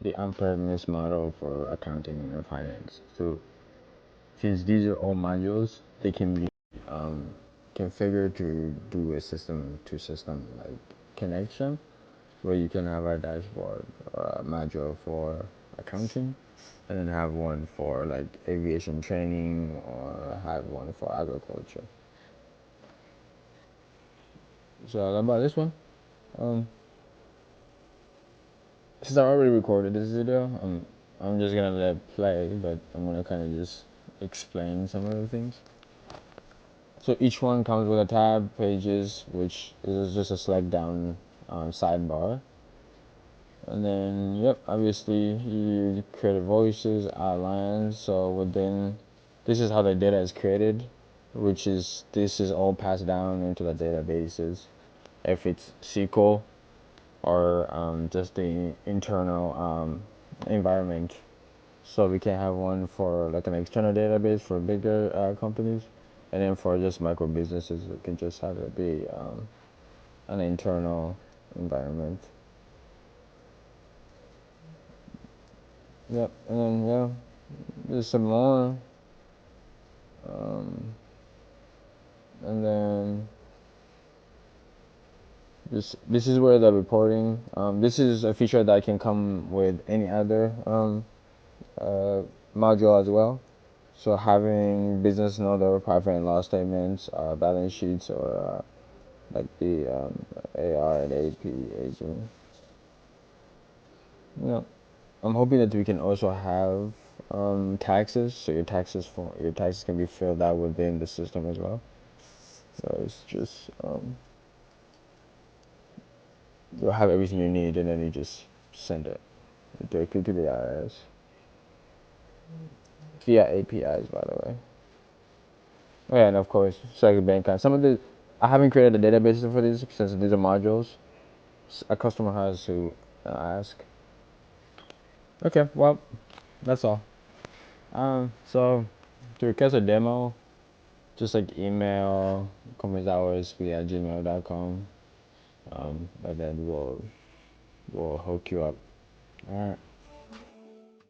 the on-premise model for accounting and finance. So since these are all modules, they can be configured to do a system to system like connection, where you can have a dashboard or a module for accounting, and then have one for like aviation training, or have one for agriculture. So about this one, um, since I already recorded this video, I'm just gonna let it play, but I'm gonna kind of just explain some of the things. So each one comes with a tab, pages, which is just a select down sidebar. And then, yep, obviously you create voices, outlines. So within, this is how the data is created, which is, this is all passed down into the databases. If it's SQL or just the internal environment. So we can have one for like an external database for bigger companies, and then for just micro businesses, we can just have it be an internal environment. Yep, and then yeah, there's some more, and then this is where the reporting. This is a feature that can come with any other module as well. So having business note or profit and loss statements, balance sheets, or like the AR and AP aging. You know, I'm hoping that we can also have taxes, so your taxes can be filled out within the system as well. So it's just you'll have everything you need, and then you just send it directly to the IRS via APIs, by the way. Oh yeah, and of course, second bank account. Some of the I haven't created a database for these since these are modules. A customer has to ask. Okay, well, that's all. So to request a demo, just like email Komeza OSP@gmail.com, and then we'll hook you up. All right.